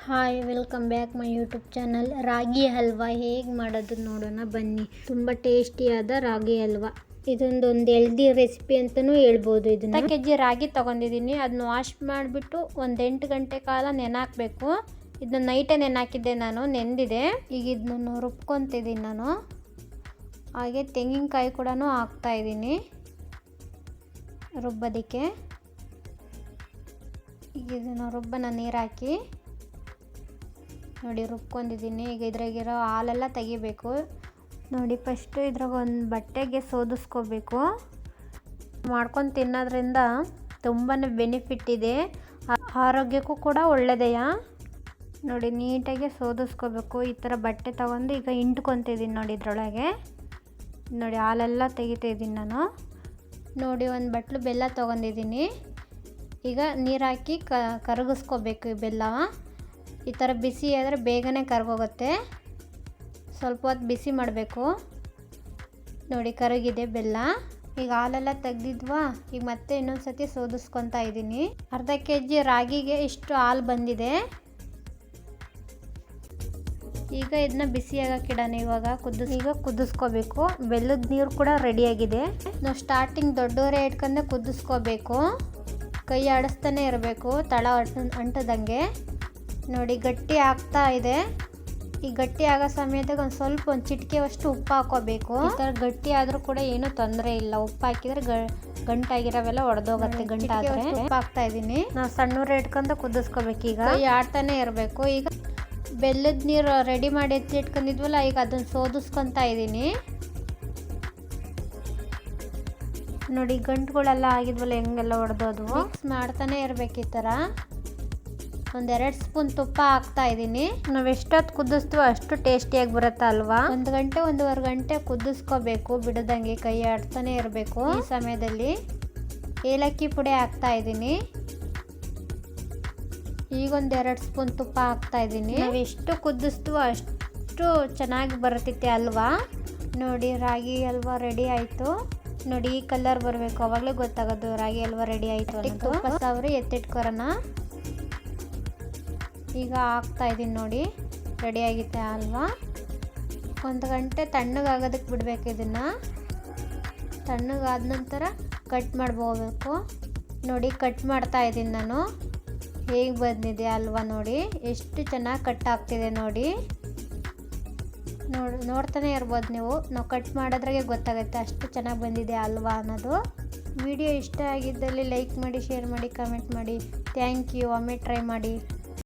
Hi welcome back my YouTube channel. Ragi halwa ಹೇಗೆ ಮಾಡೋದು ನೋಡೋಣ ಬನ್ನಿ. ತುಂಬ ಟೇಸ್ಟಿಯಾದ ರಾಗಿ ಹಲ್ವಾ. ಇದೊಂದು ಹೆಲ್ದಿ ರೆಸಿಪಿ ಅಂತಲೂ ಹೇಳ್ಬೋದು. ಇದನ್ನು ಕೆಜಿ ರಾಗಿ ತೊಗೊಂಡಿದ್ದೀನಿ. ಅದನ್ನ ವಾಶ್ ಮಾಡಿಬಿಟ್ಟು ಒಂದು 8 ಗಂಟೆ ಕಾಲ ನೆನಾಕಬೇಕು. ಇದನ್ನ ನೈಟೇ ನೆನಾಕಿದ್ದೆ ನಾನು, ನೆಂದಿದೆ. ಈಗ ಇದನ್ನು ರುಬ್ಕೊತಿದ್ದೀನಿ ನಾನು. ಹಾಗೆ ತೆಂಗಿನಕಾಯಿ ಕೂಡ ಹಾಕ್ತಾಯಿದ್ದೀನಿ ರುಬ್ಬೋದಕ್ಕೆ. ಈಗ ಇದನ್ನು ರುಬ್ಬನ ನೀರು ಹಾಕಿ ನೋಡಿ ರುಬ್ಕೊಂಡಿದ್ದೀನಿ. ಈಗ ಇದ್ರಾಗಿರೋ ಹಾಲೆಲ್ಲ ತೆಗಿಬೇಕು ನೋಡಿ. ಫಸ್ಟು ಇದ್ರಾಗ ಒಂದು ಬಟ್ಟೆಗೆ ಸೋದಿಸ್ಕೋಬೇಕು. ಮಾಡ್ಕೊಂಡು ತಿನ್ನೋದ್ರಿಂದ ತುಂಬಾ ಬೆನಿಫಿಟ್ ಇದೆ, ಆರೋಗ್ಯಕ್ಕೂ ಕೂಡ ಒಳ್ಳೆಯದೆಯಾ ನೋಡಿ. ನೀಟಾಗಿ ಸೋದಿಸ್ಕೋಬೇಕು. ಈ ಥರ ಬಟ್ಟೆ ತಗೊಂಡು ಈಗ ಹಿಂಡ್ಕೊತಿದ್ದೀನಿ ನೋಡಿ. ಇದರೊಳಗೆ ನೋಡಿ ಹಾಲೆಲ್ಲ ತೆಗಿತಾಯಿದ್ದೀನಿ ನಾನು ನೋಡಿ. ಒಂದು ಬಟ್ಲು ಬೆಲ್ಲ ತೊಗೊಂಡಿದ್ದೀನಿ. ಈಗ ನೀರು ಹಾಕಿ ಕರಗಿಸ್ಕೋಬೇಕು ಈ ಬೆಲ್ಲ. ಈ ಥರ ಬಿಸಿ ಆದರೆ ಬೇಗನೆ ಕರಗೋಗುತ್ತೆ. ಸ್ವಲ್ಪ ಹೊತ್ತು ಬಿಸಿ ಮಾಡಬೇಕು ನೋಡಿ. ಕರಗಿದೆ ಬೆಲ್ಲ. ಈಗ ಹಾಲೆಲ್ಲ ತೆಗ್ದಿದ್ವಾ. ಈಗ ಮತ್ತೆ ಇನ್ನೊಂದು ಸತಿ ಸೋದಿಸ್ಕೊತಾ ಇದ್ದೀನಿ. ಅರ್ಧ ಕೆಜಿ ರಾಗಿಗೆ ಇಷ್ಟು ಹಾಲು ಬಂದಿದೆ. ಈಗ ಇದನ್ನ ಬಿಸಿಯಾಗಕ್ಕಿಡೋಣ. ಇವಾಗ ಕುದಿಸ್ಕೋಬೇಕು. ಬೆಲ್ಲದ ನೀರು ಕೂಡ ರೆಡಿಯಾಗಿದೆ. ನಾವು ಸ್ಟಾರ್ಟಿಂಗ್ ದೊಡ್ಡವರೇ ಇಟ್ಕೊಂಡೆ ಕುದಿಸ್ಕೋಬೇಕು. ಕೈ ಆಡಿಸ್ತಾನೆ ಇರಬೇಕು, ತಳ ಅಂಟದಂಗೆ ನೋಡಿ. ಗಟ್ಟಿ ಆಗ್ತಾ ಇದೆ. ಈ ಗಟ್ಟಿ ಆಗೋ ಸಮಯದಾಗ ಒಂದು ಚಿಟಿಕೆಯಷ್ಟು ಉಪ್ಪು ಹಾಕೋಬೇಕು. ಈ ಥರ ಗಟ್ಟಿ ಆದರೂ ಕೂಡ ಏನೂ ತೊಂದರೆ ಇಲ್ಲ. ಉಪ್ಪು ಹಾಕಿದರೆ ಗಂಟಾಗಿರೋವೆಲ್ಲ ಒಡೆದೋಗುತ್ತೆ. ಗಂಟಾದರೆ ಉಪ್ಪು ಹಾಕ್ತಾ ಇದ್ದೀನಿ. ನಾವು ಸಣ್ಣೂರು ಇಟ್ಕೊಂಡು ಕುದಿಸ್ಕೋಬೇಕು. ಈಗ ಕೈ ಆಡ್ತಾನೆ ಇರಬೇಕು. ಈಗ ಬೆಲ್ಲದ ನೀರು ರೆಡಿ ಮಾಡಿ ಎತ್ತಿಟ್ಕೊಂಡಿದ್ವಲ್ಲ, ಈಗ ಅದನ್ನು ಸೋದಿಸ್ಕೊತಾ ಇದ್ದೀನಿ ನೋಡಿ. ಗಂಟುಗಳೆಲ್ಲ ಆಗಿದ್ವಲ್ಲ ಹೆಂಗೆಲ್ಲ ಒಡೆದೋದ್ವು. ಮಿಕ್ಸ್ ಮಾಡ್ತಾನೆ ಇರಬೇಕು. ಈ ಥರ ಒಂದು 2 ಸ್ಪೂನ್ ತುಪ್ಪ ಹಾಕ್ತಾ ಇದ್ದೀನಿ. ನಾವು ಎಷ್ಟೊತ್ತು ಕುದಿಸ್ತೀವೋ ಅಷ್ಟು ಟೇಸ್ಟಿಯಾಗಿ ಬರುತ್ತೆ ಅಲ್ವಾ. 1 ಗಂಟೆ 1.5 ಗಂಟೆ ಕುದಿಸ್ಕೋಬೇಕು ಬಿಡದಂಗೆ. ಕೈ ಆಡ್ತಾನೆ ಇರಬೇಕು. ಈ ಸಮಯದಲ್ಲಿ ಏಲಕ್ಕಿ ಪುಡಿ ಹಾಕ್ತಾ ಇದ್ದೀನಿ. ಈಗ ಒಂದು 2 ಸ್ಪೂನ್ ತುಪ್ಪ ಹಾಕ್ತಾ ಇದ್ದೀನಿ. ನಾವು ಎಷ್ಟು ಕುದಿಸ್ತೀವೋ ಅಷ್ಟು ಚೆನ್ನಾಗಿ ಬರ್ತೈತೆ ಅಲ್ವಾ ನೋಡಿ. ರಾಗಿ ಹಲ್ವಾ ರೆಡಿ ಆಯಿತು ನೋಡಿ. ಈ ಕಲರ್ ಬರಬೇಕು, ಅವಾಗಲೇ ಗೊತ್ತಾಗೋದು ರಾಗಿ ಹಲ್ವಾ ರೆಡಿ ಆಯಿತು ಅಂತ. ತುಪ್ಪ ಸವರಿ ಎತ್ತಿಟ್ಕೊರೋಣ. ಈಗ ಹಾಕ್ತಾ ಇದ್ದೀನಿ ನೋಡಿ. ರೆಡಿ ಆಗಿತ್ತೆ ಹಲ್ವಾ. 1 ಗಂಟೆ ತಣ್ಣಗಾಗೋದಕ್ಕೆ ಬಿಡಬೇಕು. ಇದನ್ನು ತಣ್ಣಗಾದ ನಂತರ ಕಟ್ ಮಾಡ್ಬೋಬೇಕು ನೋಡಿ. ಕಟ್ ಮಾಡ್ತಾ ಇದ್ದೀನಿ ನಾನು. ಹೇಗೆ ಬಂದಿದೆ ಹಲ್ವಾ ನೋಡಿ. ಎಷ್ಟು ಚೆನ್ನಾಗಿ ಕಟ್ ಆಗ್ತಿದೆ ನೋಡಿ. ನೋಡ್ತಾನೆ ಇರ್ಬೋದು ನೀವು. ನಾವು ಕಟ್ ಮಾಡೋದ್ರಾಗೆ ಗೊತ್ತಾಗುತ್ತೆ ಅಷ್ಟು ಚೆನ್ನಾಗಿ ಬಂದಿದೆ ಹಲ್ವಾ ಅನ್ನೋದು. ವಿಡಿಯೋ ಇಷ್ಟ ಆಗಿದ್ದಲ್ಲಿ ಲೈಕ್ ಮಾಡಿ, ಶೇರ್ ಮಾಡಿ, ಕಮೆಂಟ್ ಮಾಡಿ. Thank you. ಒಮ್ಮೆ ಟ್ರೈ ಮಾಡಿ.